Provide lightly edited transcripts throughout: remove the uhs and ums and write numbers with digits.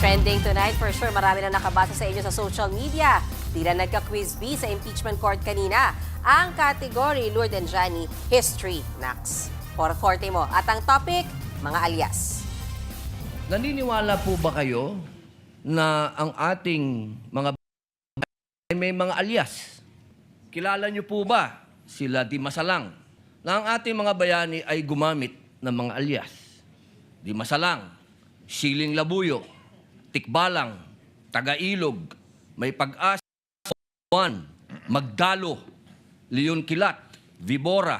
Trending tonight, for sure, marami na nakabasa sa inyo sa social media. Tila nagka-quiz bee sa impeachment court kanina. Ang category, Lourdes and Johnny, History. Next. For forte mo. At ang topic, mga alias. Naniniwala po ba kayo na ang ating mga ay may mga alias? Kilala niyo po ba sila Di Masalang na ang ating mga bayani ay gumamit ng mga alias? Di Masalang, Siling Labuyo, Tikbalang, Tagailog, May Pag-asa, Juan, Magdalo, Leon Kilat, Vibora,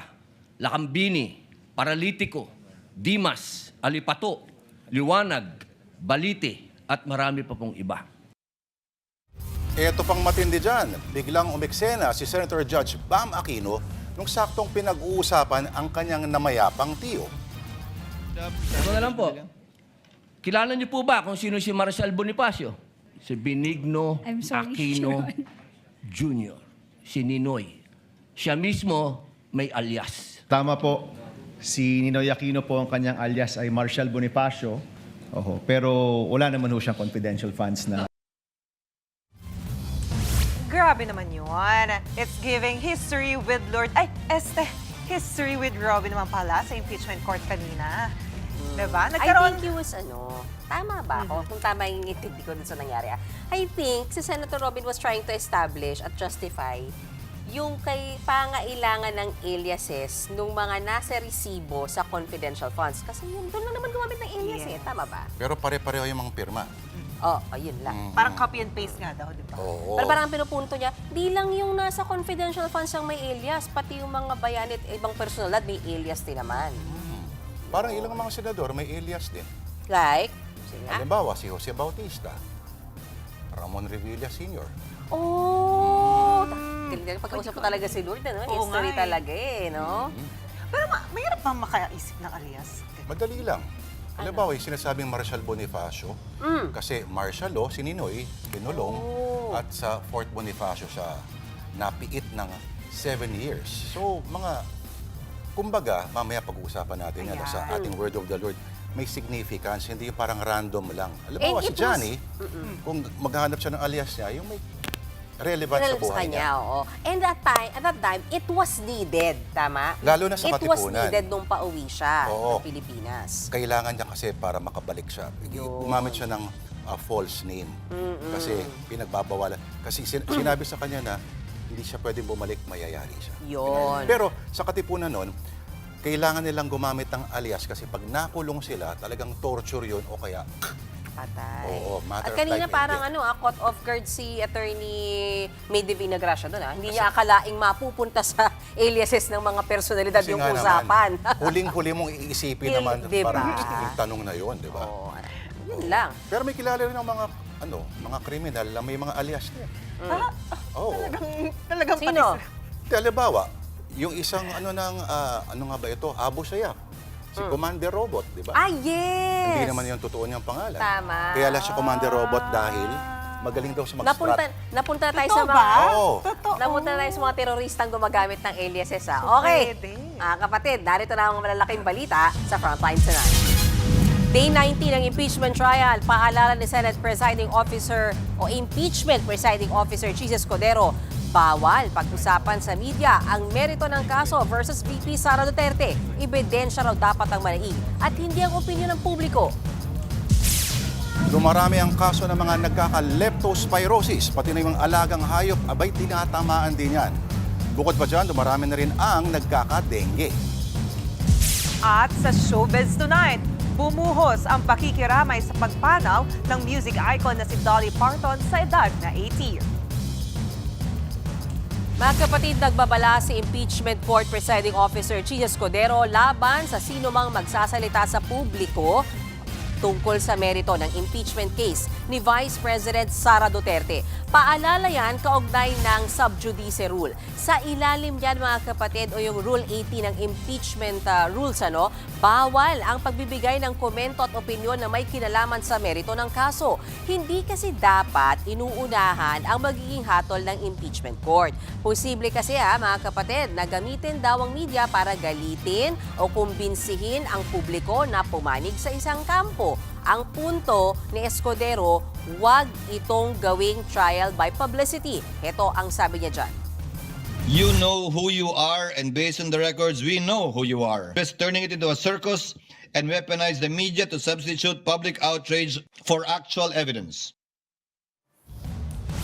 Lakambini, Paralitiko, Dimas, Alipato, Liwanag, Balite, at marami pa pong iba. Ito pang matindi dyan, biglang umeksena si Senator Judge Bam Aquino nung saktong pinag-uusapan ang kanyang namayapang tiyo. Ito na lang po. Kilala niyo po ba kung sino si Marcial Bonifacio? Si Benigno I'm sorry, Aquino Sharon. Jr., si Ninoy. Siya mismo may alias. Tama po. Si Ninoy Aquino po ang kanyang alias ay Marcial Bonifacio. Oho, pero wala naman ho siyang confidential funds na Grabe naman yun. It's giving history with Lord... Ay, history with Robin naman pala sa impeachment court kanina. Diba? I think he was, tama ba ako? Kung tama yung intindi ko dun sa nangyari. I think si Senator Robin was trying to establish at justify yung kay pangailangan ng aliases nung mga nasa resibo sa confidential funds. Kasi yun, doon lang naman gumamit ng alias eh. Tama ba? Pero pare-pareho yung mga pirma. Oh, ayun lang. Parang copy and paste nga daw, di ba? Oo. Pero parang ang pinupunto niya, di lang yung nasa confidential funds ang may alias, pati yung mga bayan at ibang personalidad may alias din naman. Parang ilang mga senador may alias din. Like, sige nga. Halimbawa, si Jose Bautista, Ramon Revilla Sr. Oh! Galing pagkausap ko talaga si Lourdes, no? Oo History nga eh. talaga eh, no? Pero mahirap bang makaisip ng alias? Madali lang. Halimbawa, yung sinasabing Marcial Bonifacio, kasi Marcial Law, si Ninoy, kinulong, at sa Fort Bonifacio siya napiit ng 7 years. So, kumbaga, mamaya pag-uusapan natin yan sa ating Word of the Lord, may significance, hindi yung parang random lang. Halimbawa, And si it was- Johnny, kung maghahanap siya ng alias niya, yung may relevant sa Relevant buhay niya. oo. And at that time, it was needed, tama? Lalo na sa It was Katipunan. needed nung pauwi siya Oo. ng Pilipinas. Kailangan niya kasi para makabalik siya. Gumamit siya ng false name. Kasi pinagbabawalan. Kasi sinabi sa kanya na hindi siya pwedeng bumalik, mayayari siya. Yun. Pero sa Katipunan nun, kailangan nilang gumamit ng alias kasi pag nakulong sila, talagang torture yun o kaya Patay. Oo, matter At of kanina life and parang death. caught off guard si Attorney May Divina Gracia doon. Hindi niya akalaing mapupunta sa aliases ng mga personalidad kasi yung nga usapan. naman, huling-huli mong iisipin naman Diba? parang yung tanong na yun, di ba? Oo. Yun lang. Pero may kilala rin ng mga kriminal na may mga alias din. Oo. Talagang Sino? Halimbawa, yung isang ano nga ba ito, Abu Sayyaf. Si Commander Robot, di ba? Ah, yes! Hindi naman yung totoo niyang pangalan. Tama. Kaya lang siya Commander Robot dahil magaling daw sa mag-strat. Napunta tayo Totoo sa mga... ba? Oo. Totoo. Napunta tayo sa mga teroristang gumagamit ng aliases, ha? Okay. Pwede. Kapatid, narito na ang malalaking balita sa Frontline tonight. Day 19 ng impeachment trial, paalala ni Senate Presiding Officer o Impeachment Presiding Officer Jesus Codero, bawal pag-usapan sa media ang merito ng kaso versus VP Sara Duterte. Ebidensya raw dapat ang manaig at hindi ang opinyon ng publiko. Dumarami ang kaso ng mga nagkaka-leptospirosis, pati na yung alagang hayop, abay tinatamaan din yan. Bukod pa dyan, dumarami na rin ang nagkaka-dengue. At sa Showbiz Tonight, bumuhos ang pakikiramay sa pagpanaw ng music icon na si Dolly Parton sa edad na 80. Mga kapatid, nagbabala si Impeachment Court Presiding Officer Jesus Codero laban sa sino mang magsasalita sa publiko tungkol sa merito ng impeachment case ni Vice President Sara Duterte. Paalala yan kaugnay ng sub judice rule. Sa ilalim yan mga kapatid o yung Rule 80 ng impeachment rules, bawal ang pagbibigay ng komento at opinyon na may kinalaman sa merito ng kaso. Hindi kasi dapat inuunahan ang magiging hatol ng impeachment court. Posible kasi mga kapatid na gamitin daw ang media para galitin o kumbinsihin ang publiko na pumanig sa isang kampo. Ang punto ni Escudero, huwag itong gawing trial by publicity. Ito ang sabi niya dyan. You know who you are, and based on the records, we know who you are. Just turning it into a circus and weaponize the media to substitute public outrage for actual evidence.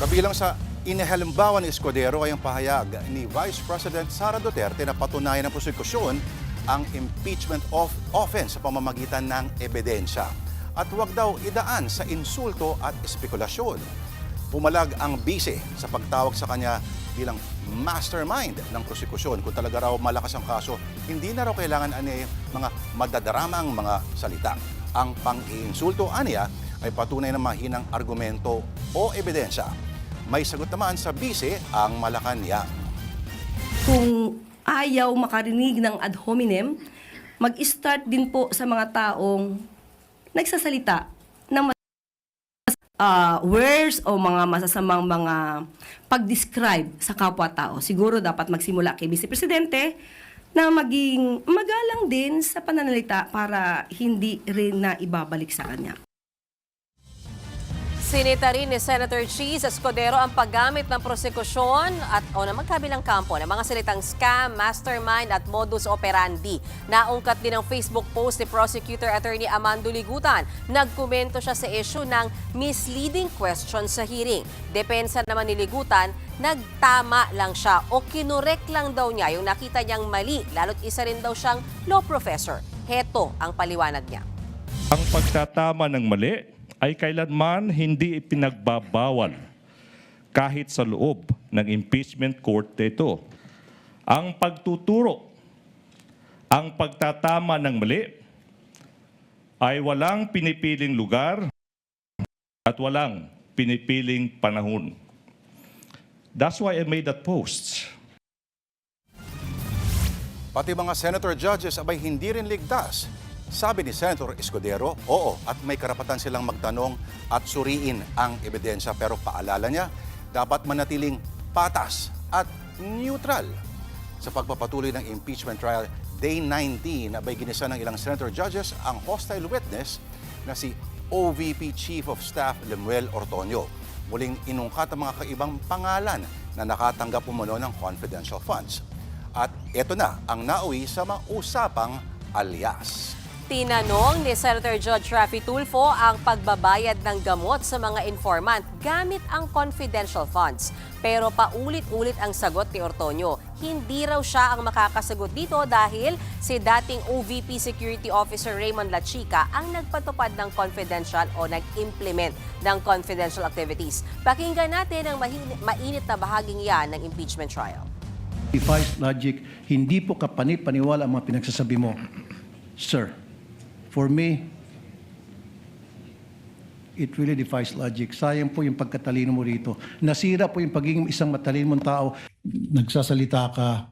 Kabilang sa inihalimbawa ni Escudero ay ang pahayag ni Vice President Sara Duterte na patunayan ng prosekusyon ang impeachment of offense sa pamamagitan ng ebidensya. At huwag daw idaan sa insulto at espekulasyon. Pumalag ang bise sa pagtawag sa kanya bilang mastermind ng prosekusyon. Kung talaga raw malakas ang kaso, hindi na raw kailangan mga madadaramang mga salita. Ang pang-iinsulto aniya ay patunay ng mahinang argumento o ebidensya. May sagot naman sa bise ang Malacanang. Kung ayaw makarinig ng ad hominem, mag-start din po sa mga taong nagsasalita ng words o mga masasamang mga pag-describe sa kapwa-tao. Siguro dapat magsimula kay Vice Presidente na maging magalang din sa pananalita para hindi rin na ibabalik sa kanya. Sinita rin ni Senator Cheese Escudero ang paggamit ng prosekusyon at na magkabilang kampo ng mga salitang scam, mastermind at modus operandi. Naungkat din ang Facebook post ni Prosecutor Attorney Amando Ligutan. Nagkomento siya sa issue ng misleading question sa hearing. Depensa naman ni Ligutan, nagtama lang siya o kinorek lang daw niya yung nakita niyang mali, lalo't isa rin daw siyang law professor. Heto ang paliwanag niya. Ang pagtatama ng mali ay kailanman hindi ipinagbabawal kahit sa loob ng impeachment court ito. Ang pagtuturo, ang pagtatama ng mali ay walang pinipiling lugar at walang pinipiling panahon. That's why I made that post. Pati mga senator judges abay hindi rin ligtas. Sabi ni Senator Escudero, oo, at may karapatan silang magtanong at suriin ang ebidensya. Pero paalala niya, dapat manatiling patas at neutral. Sa pagpapatuloy ng impeachment trial, Day 19, abay ginisa ng ilang senator judges ang hostile witness na si OVP Chief of Staff Lemuel Ortonio. Muling inungkat ang mga kaibang pangalan na nakatanggap umano ng confidential funds. At ito na ang nauwi sa mga usapang alias. Tinanong ni Senator Judge Raffy Tulfo ang pagbabayad ng gamot sa mga informant gamit ang confidential funds. Pero paulit-ulit ang sagot ni Ortonio. Hindi raw siya ang makakasagot dito dahil si dating OVP Security Officer Raymond Lachica ang nagpatupad ng confidential o nag-implement ng confidential activities. Pakinggan natin ang mainit na bahaging yan ng impeachment trial. Defies logic, hindi po kapani-paniwala ang mga pinagsasabi mo. Sir, for me, it really defies logic. Sayang po yung pagkatalino mo rito. Nasira po yung pagiging isang matalinong tao. Nagsasalita ka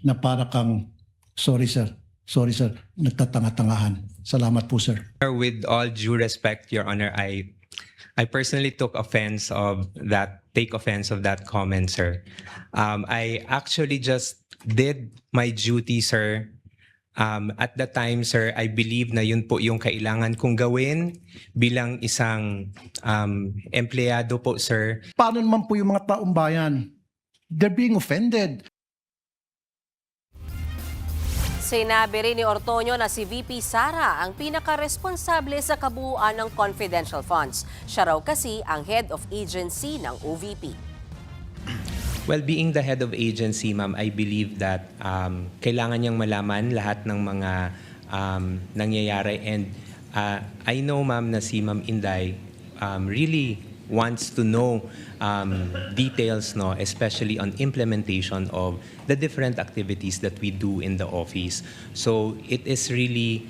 na para kang, sorry sir, nagtatanga-tangahan. Salamat po sir. With all due respect, Your Honor, I personally take offense of that comment, sir. I actually just did my duty, sir. At the time, sir, I believe na yun po yung kailangan kong gawin bilang isang empleyado po, sir. Paano naman po yung mga taong bayan? They're being offended. Sinabi rin ni Ortonio na si VP Sara ang pinaka-responsable sa kabuuan ng confidential funds. Siya raw kasi ang head of agency ng OVP. Well, being the head of agency, ma'am, I believe that kailangan niyang malaman lahat ng mga nangyayari. And I know, ma'am, na si Ma'am Inday really wants to know details, no, especially on implementation of the different activities that we do in the office. So it is really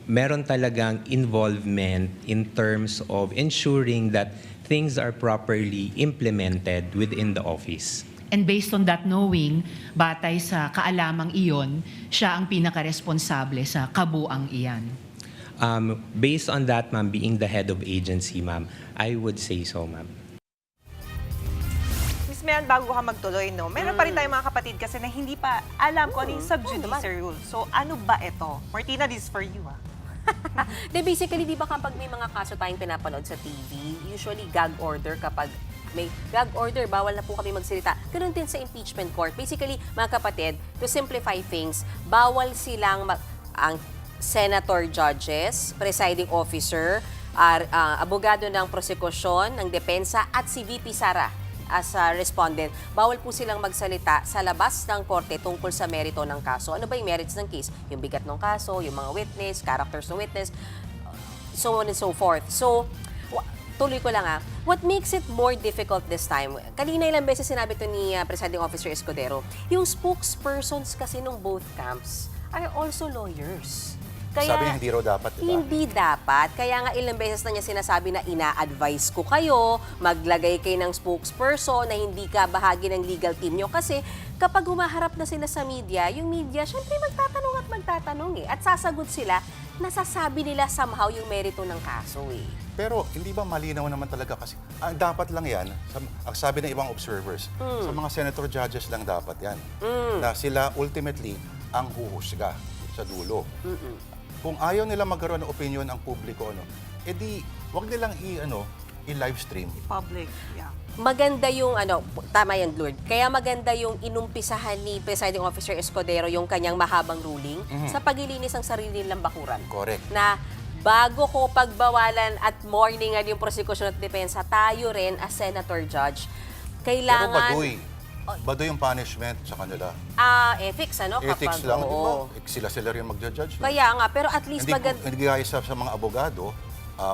meron talagang involvement in terms of ensuring that things are properly implemented within the office. And based on that knowing, batay sa kaalamang iyon, siya ang pinaka-responsable sa kabuang iyan. Based on that, ma'am, being the head of agency, ma'am, I would say so, ma'am. Miss Mean, bago ka magtuloy, no, meron pa rin tayong mga kapatid kasi na hindi pa alam kung ano yung sub judice rule. So ano ba ito? Martina, this is for you. Basically, di ba kapag may mga kaso tayong pinapanood sa TV, usually gag order kapag may gag order, bawal na po kami magsalita. Ganun din sa impeachment court. Basically, mga kapatid, to simplify things, bawal silang ang senator judges, presiding officer, abogado ng prosekusyon, ng depensa, at si VP Sara as a respondent, bawal po silang magsalita sa labas ng korte tungkol sa merito ng kaso. Ano ba yung merits ng case? Yung bigat ng kaso, yung mga witness, characters ng witness, so on and so forth. So, tuloy ko lang what makes it more difficult this time? Kanina ilang beses sinabi to ni Presiding Officer Escudero, yung spokespersons kasi ng both camps are also lawyers. Sabi niya hindi raw dapat, diba? Hindi dapat. Kaya nga ilang beses na niya sinasabi na ina-advise ko kayo, maglagay kayo ng spokesperson na hindi ka bahagi ng legal team nyo. Kasi kapag humaharap na sila sa media, yung media, syempre magtatanong at magtatanong eh. At sasagot sila, nasasabi nila somehow yung merito ng kaso eh. Pero hindi ba malinaw naman talaga kasi dapat lang yan, ang sabi ng ibang observers, sa mga senator judges lang dapat yan. Na sila ultimately ang huhusga sa dulo. Kung ayaw nila magkaroon ng opinion ang publiko, edi wag nilang i-live stream. Public, yeah. Maganda yung tama yan, Lord. Kaya maganda yung inumpisahan ni Presiding Officer Escudero yung kanyang mahabang ruling sa paglilinis ng sarili nilang bakuran. Correct. Na bago ko pagbawalan at morningan yung prosecution at depensa, tayo rin as senator judge, kailangan... Pero baduy yung punishment sa kanila. Ethics, Ethics kapag, lang, di ba? oo. Sila rin mag-judge. Kaya nga, pero at least Hindi gaya sa mga abogado,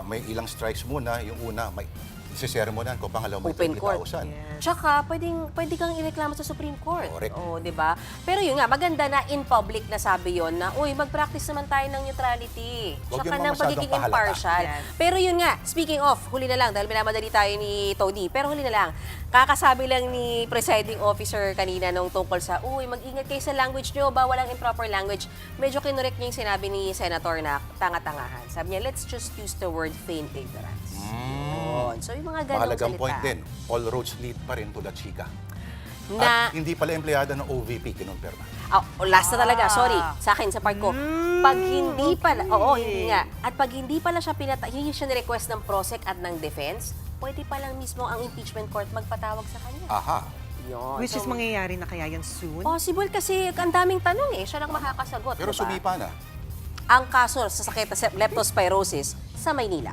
may ilang strikes muna. Yung una, may isisermonan ko, pangalawa may Open court. 30,000. Tsaka, pwede kang ireklamo sa Supreme Court. Correct. O, di ba? Pero yun nga, maganda na in public na sabi yon na, uy, mag-practice naman tayo ng neutrality. Huwag Tsaka yun ng masyadong pagiging pahalata. impartial. Yes. Pero yun nga, speaking of, huli na lang, dahil minamadali tayo ni Tony, pero huli na lang, kakasabi lang ni Presiding Officer kanina nung tungkol sa, uy, mag-ingat kayo sa language nyo, bawal ang improper language. Medyo kinorek niya yung sinabi ni Senator na tanga-tangahan. Sabi niya, let's just use the word feign ignorance. Yun. So yung mga ganong Mahalagang salita. point din, all roads lead pa rin to the chika. Na, At hindi pala empleyado ng OVP, kinumpirma. last na talaga, sorry, sa akin, sa part ko. Pag hindi pala, hindi nga. At pag hindi pala siya hindi siya ni-request ng prosec at ng defense, pwede pa lang mismo ang impeachment court magpatawag sa kanya. Aha. Yun. Which is mangyayari na kaya yan soon? Possible kasi ang daming tanong eh. Siya lang makakasagot. Pero diba? sumipa na. Ang kaso sa sakit na leptospirosis sa Maynila.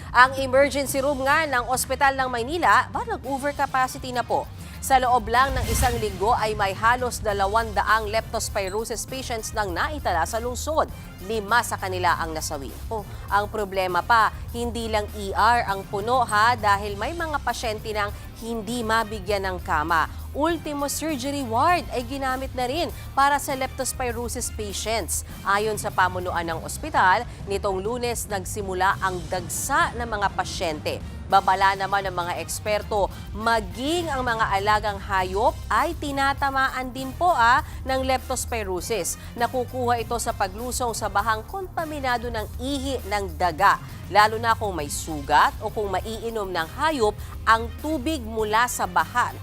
Ang emergency room nga ng ospital ng Maynila, nag-overcapacity na po. Sa loob lang ng isang linggo ay may halos 200 leptospirosis patients nang naitala sa lungsod. 5 sa kanila ang nasawi. Ang problema pa, hindi lang ER ang puno dahil may mga pasyente nang hindi mabigyan ng kama. Ultimo surgery ward ay ginamit na rin para sa leptospirosis patients. Ayon sa pamunuan ng ospital, nitong Lunes nagsimula ang dagsa ng mga pasyente. Babala naman ng mga eksperto, maging ang mga alagang hayop ay tinatamaan din po ng leptospirosis. Nakukuha ito sa paglusong sa bahang kontaminado ng ihi ng daga, lalo na kung may sugat o kung maiinom ng hayop ang tubig mula sa baha.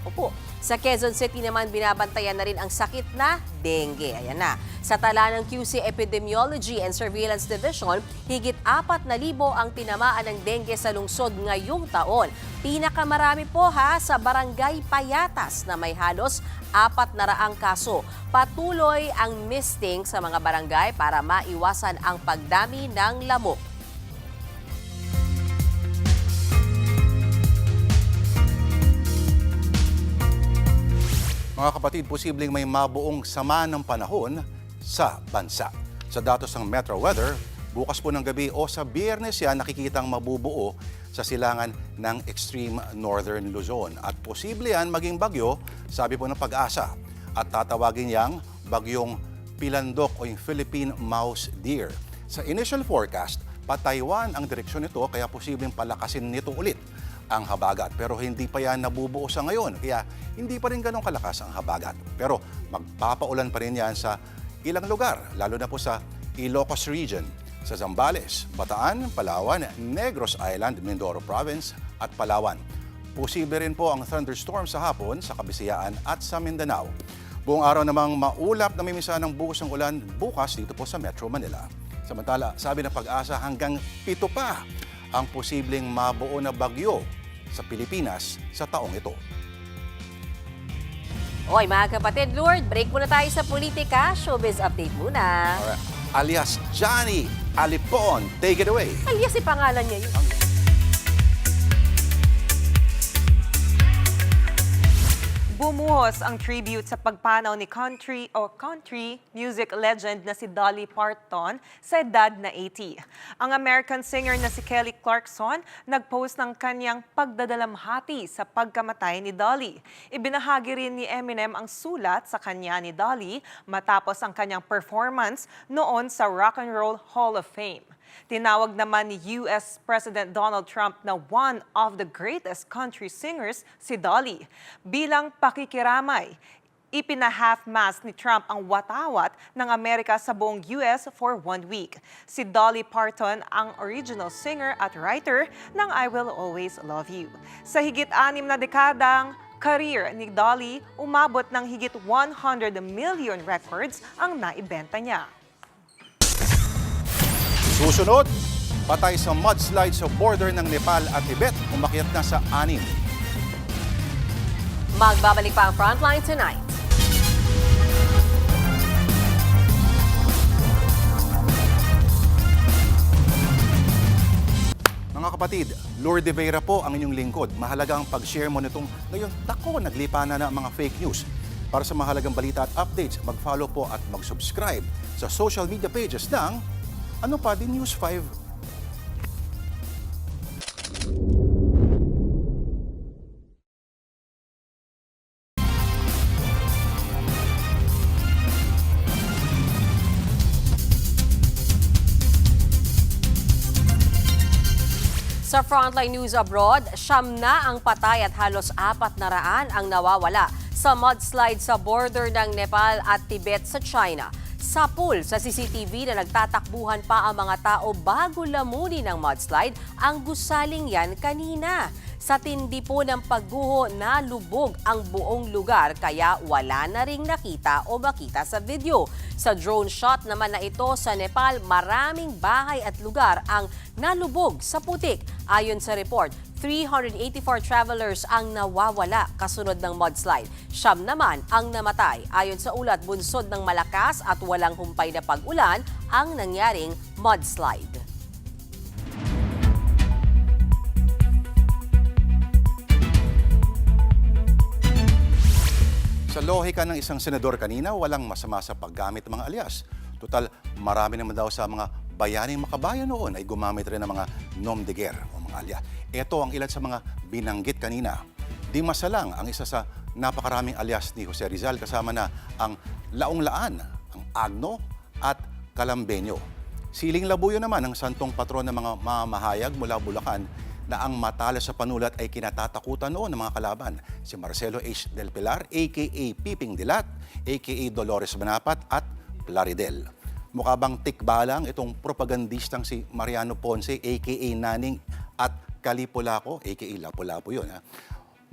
Sa Quezon City naman, binabantayan na rin ang sakit na dengue. Ayan na. Sa tala ng QC Epidemiology and Surveillance Division, higit 4,000 ang tinamaan ng dengue sa lungsod ngayong taon. Pinakamarami po sa Barangay Payatas na may halos 400 kaso. Patuloy ang misting sa mga barangay para maiwasan ang pagdami ng lamok. Mga kapatid, posibleng may mabuong sama ng panahon sa bansa. Sa datos ng Metro Weather, bukas po ng gabi o sa Biyernes yan nakikitang mabubuo sa silangan ng extreme northern Luzon. At posible yan maging bagyo, sabi po ng Pag-asa. At tatawagin yang bagyong Pilandok o yung Philippine Mouse Deer. Sa initial forecast, pa-Taiwan ang direksyon nito kaya posibleng palakasin nito ulit ang habagat. Pero hindi pa yan nabubuo sa ngayon. Kaya hindi pa rin ganun kalakas ang habagat. Pero magpapaulan pa rin yan sa ilang lugar, lalo na po sa Ilocos Region, sa Zambales, Bataan, Palawan, Negros Island, Mindoro Province at Palawan. Posible rin po ang thunderstorm sa hapon sa Kabisayaan at sa Mindanao. Buong araw namang maulap na mimisa ng buhos ng ulan bukas dito po sa Metro Manila. Samantala, sabi ng Pag-asa, hanggang 7 pa ang posibleng mabuo na bagyo sa Pilipinas sa taong ito. Oy, mga kapatid, Lord, break muna tayo sa politika. Showbiz update muna. Alright. Alias Johnny Alipon, take it away. Alias si pangalan niya yun. Bumuhos ang tribute sa pagpanaw ni country music legend na si Dolly Parton sa edad na 80. Ang American singer na si Kelly Clarkson nagpost ng kanyang pagdadalamhati sa pagkamatay ni Dolly. Ibinahagi rin ni Eminem ang sulat sa kanya ni Dolly matapos ang kanyang performance noon sa Rock and Roll Hall of Fame. Tinawag naman ni US President Donald Trump na one of the greatest country singers si Dolly. Bilang pakikiramay, ipina-half-mast ni Trump ang watawat ng Amerika sa buong US for 1 week. Si Dolly Parton ang original singer at writer ng I Will Always Love You. Sa higit 6 na dekadang career ni Dolly, umabot ng higit 100 million records ang naibenta niya. Susunod, patay sa mudslide sa border ng Nepal at Tibet, umakyat na sa 6. Magbabalik pa ang Frontline tonight. Mga kapatid, Lourdes Vera po ang inyong lingkod. Mahalaga ang pag-share mo nitong ngayon, naglipa na ang mga fake news. Para sa mahalagang balita at updates, mag-follow po at mag-subscribe sa social media pages ng Ano pa din News 5. Sa Frontline News Abroad, 9 ang patay at halos 400 ang nawawala sa mudslide sa border ng Nepal at Tibet sa China. Sapul sa CCTV na nagtatakbuhan pa ang mga tao bago lamunin ng mudslide ang gusaling yan kanina. Sa tindi po ng pagguho, nalubog ang buong lugar kaya wala na ring nakita o makita sa video. Sa drone shot naman na ito sa Nepal, maraming bahay at lugar ang nalubog sa putik. Ayon sa report, 384 travelers ang nawawala kasunod ng mudslide. 9 naman ang namatay. Ayon sa ulat, bunsod ng malakas at walang humpay na pag-ulan ang nangyaring mudslide. Sa lohika ng isang senador kanina, walang masama sa paggamit ng mga alias. Total, marami naman daw sa mga bayaning makabayan noon ay gumamit rin ng mga nom de guerre o mga alias. Ito ang ilan sa mga binanggit kanina. Di masalang ang isa sa napakaraming alias ni Jose Rizal kasama na ang Laong-Laan, ang Agno at Calambeño. Siling Labuyo naman ang santong patron ng mga mamahayag mula Bulacan na ang matalas sa panulat ay kinatatakutan noon ng mga kalaban. Si Marcelo H. Del Pilar, a.k.a. Piping Dilat, a.k.a. Dolores Manapat at Plaridel. Mukha bang tikbalang itong propagandistang si Mariano Ponce, a.k.a. Naning at Calipulaco, a.k.a. Lapu-Lapu yun.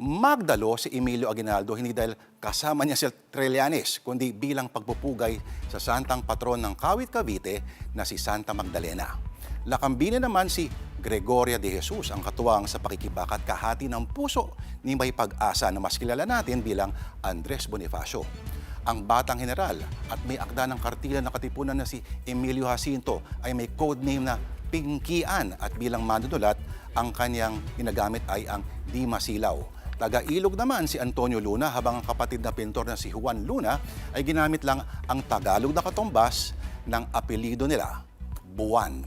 Magdalo si Emilio Aguinaldo hindi dahil kasama niya si Trillanes, kundi bilang pagpupugay sa santang patron ng Kawit Cavite na si Santa Magdalena. Lakambine naman si Gregoria de Jesus, ang katuwang sa pakikibakat kahati ng puso ni May Pag-asa na mas kilala natin bilang Andres Bonifacio. Ang batang general at may akda ng kartila na katipunan na si Emilio Jacinto ay may codename na Pinkian at bilang manunulat, ang kanyang ginagamit ay ang Di Masilaw. Taga-Ilog naman si Antonio Luna habang ang kapatid na pintor na si Juan Luna ay ginamit lang ang Tagalog na katumbas ng apelido nila, Buwan.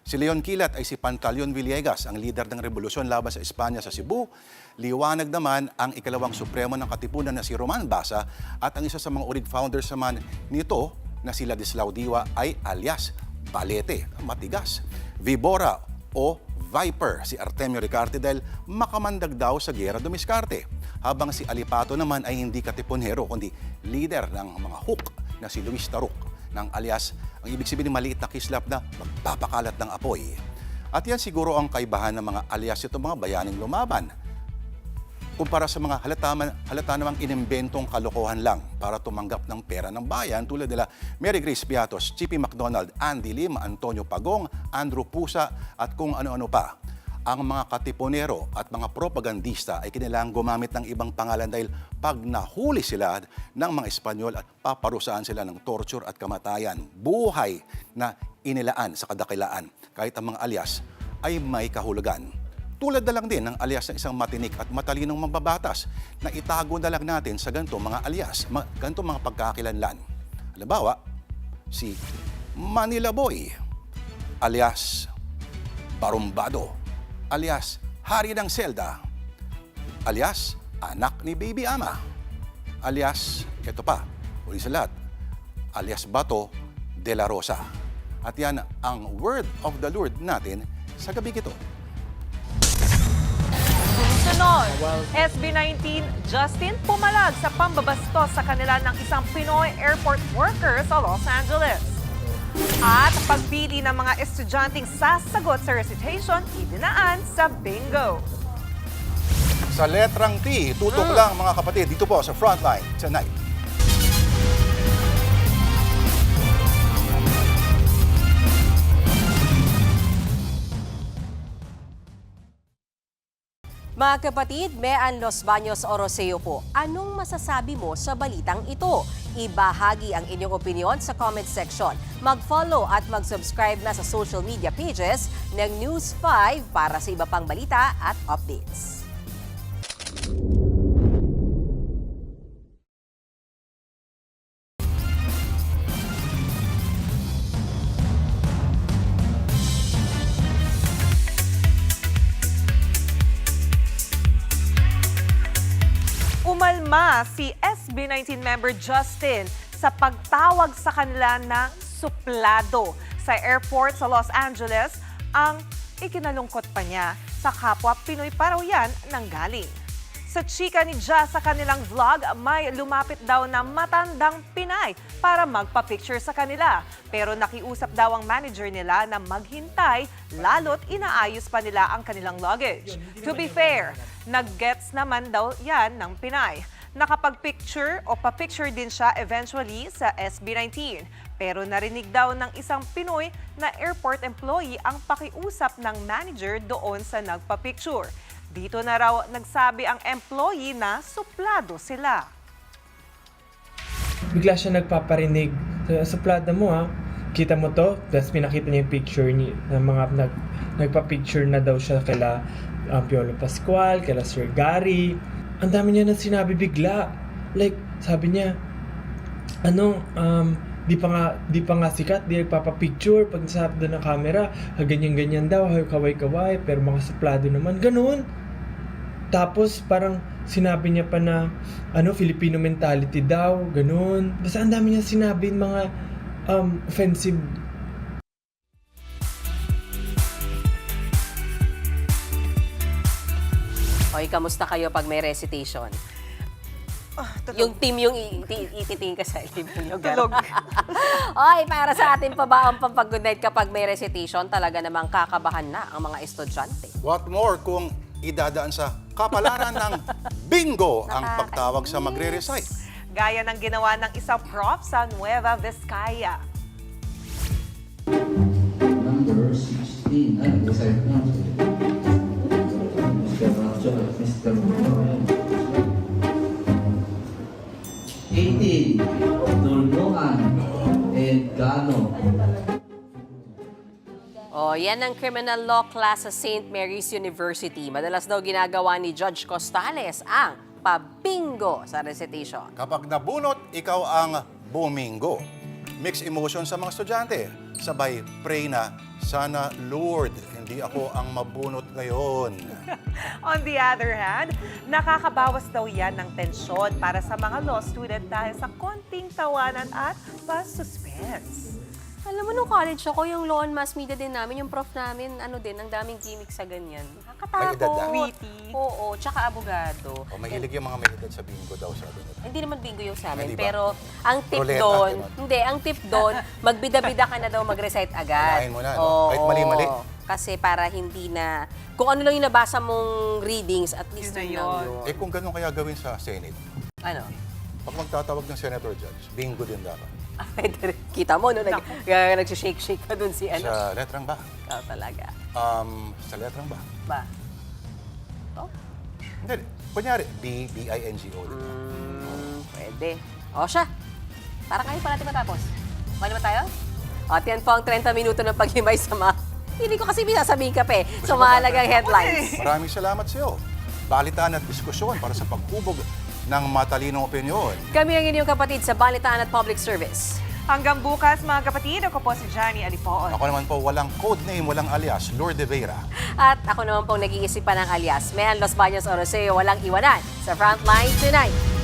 Si Leon Quilat ay si Pantaleon Villegas, ang lider ng revolusyon laban sa Espanya sa Cebu. Liwanag naman ang ikalawang supremo ng katipunan na si Roman Basa at ang isa sa mga urig founders naman nito na si Ladislao Diwa ay alias Balete, matigas. Vibora o Viper, si Artemio Ricarte dahil makamandag daw sa Giyera Dumiscarte. Habang si Alipato naman ay hindi katipunhero kundi leader ng mga hook na si Luis Taruk ng alias, ang ibig sabihin maliit na kislap na magpapakalat ng apoy. At yan siguro ang kaibahan ng mga alias itong mga bayaning lumaban. kumpara sa mga halata namang inimbentong kalokohan lang para tumanggap ng pera ng bayan tulad nila Mary Grace Piatos, Chippy McDonald, Andy Lim, Antonio Pagong, Andrew Pusa at kung ano-ano pa. Ang mga katipunero at mga propagandista ay kinilangang gumamit ng ibang pangalan dahil pag nahuli sila ng mga Espanyol at paparusahan sila ng torture at kamatayan, buhay na inilaan sa kadakilaan. Kahit ang mga alias ay may kahulugan. Tulad na lang din ng alias ng isang matinik at matalinong mambabatas na itago na lang natin sa ganito mga alias, ganito mga pagkakakilanlan. Halimbawa, si Manila Boy, alias Barumbado, alias Hari ng Selda, alias Anak ni Baby Ama, alias, ito pa, uli sa lahat, alias Bato de la Rosa. At yan ang word of the Lord natin sa gabi ito. Sunod, SB19, Justin pumalag sa pambabastos sa kanila ng isang Pinoy airport worker sa Los Angeles. At pagpili ng mga estudyanteng sasagot sa recitation, idinaan sa bingo. Sa letrang T, tutok lang mga kapatid dito po sa Frontline tonight. Mga kapatid, Mean Los Baños Oroseo po, anong masasabi mo sa balitang ito? Ibahagi ang inyong opinion sa comment section. Mag-follow at mag-subscribe na sa social media pages ng News 5 para sa iba pang balita at updates. Umalma si SB19 member Justin sa pagtawag sa kanila na suplado sa airport sa Los Angeles. Ang ikinalungkot pa niya sa kapwa Pinoy pa raw yan nanggaling. Sa chika ni Ja sa kanilang vlog, may lumapit daw na matandang Pinay para magpa-picture sa kanila. Pero nakiusap daw ang manager nila na maghintay, lalo't inaayos pa nila ang kanilang luggage. To be fair, nag-gets naman daw yan ng Pinay. Nakapag-picture o pa-picture din siya eventually sa SB19. Pero narinig daw ng isang Pinoy na airport employee ang pakiusap ng manager doon sa nagpa-picture. Dito na raw nagsabi ang employee na suplado sila. Bigla siya nagpaparinig, suplado mo ha, kita mo to? Tapos pinakita niya yung picture ni ng mga nagpa-picture na daw siya kila Piolo Pascual, kila Sir Gary. Ang dami niya na sinabi bigla. Like, sabi niya, di pa nga sikat, di nagpapapicture pag nasabi doon ng camera, ganyan-ganyan daw, kaway-kaway, pero mga suplado naman, ganun. Tapos parang sinabi niya pa na Filipino mentality daw, ganun. Basta ang dami niya sinabi mga offensive. Okay, kamusta kayo pag may recitation? Yung team yung ititingin ka sa libro nyo. Tulog. Oy, para sa ating pabaong pampag-good night kapag may recitation, talaga namang kakabahan na ang mga estudyante. What more kung idadaan sa kapalaran ng bingo ang pagtawag sa magre-recite. Gaya ng ginawa ng isang prof sa Nueva Vizcaya. Number 16. Recite na. Mr. Racho at Mr. 18. Dulungan. Edgano. Yan ang criminal law class sa St. Mary's University. Madalas daw ginagawa ni Judge Costales ang pabingo sa recitation. Kapag nabunot, ikaw ang bumingo. Mixed emotion sa mga estudyante. Sabay pray na, sana Lord, hindi ako ang mabunot ngayon. On the other hand, nakakabawas daw yan ng tensyon para sa mga law student dahil sa konting tawanan at pa-suspense. Alam mo, nung college ako, yung law and mass media din namin, yung prof namin, ang daming gimmick sa ganyan. May edad na? Witty. Oo, tsaka abogado. O mahilig yung mga may edad sa bingo daw, sabi nila. Hindi naman bingo yung sa amin, Hindi ba? pero ang tip Ruleta, doon, ganun. ang tip doon, magbida-bida ka na daw mag-recite agad. Unahin mo na, no? Kahit mali-mali. Kasi para hindi na Kung ano lang yung nabasa mong readings, at least Yun na yun lang yun. yun. Kung ganun kaya gawin sa Senate, Ano? pag magtatawag ng senator judge, bingo din dapat. Pwede rin. Kita mo, no? Nagsishake-shake ka dun si ano. Sa letrang ba? Ikaw talaga. Sa letrang ba? Ba? Oh? Hindi. Kunyari, B-I-N-G-O. Pwede. O siya. Para kayo pa natin matapos. Okay naman tayo? At yan po ang 30 minuto ng paghimay sa mga... Hindi ko kasi binasabihin ka pa eh. Sa mahalagang headlines. Maraming salamat sa iyo. Balitaan at diskusyon para sa paghubog ng matalinong opinyon. Kami ang inyong kapatid sa Balitaan at Public Service. Hanggang bukas, mga kapatid, ako po si Johnny Alipoon. Ako naman po, walang code name, walang alias, Lourdes Vera. At ako naman pong nag-iisipan ng alias. Mehan Los Baños Oroseo, walang iwanan sa Frontline Tonight.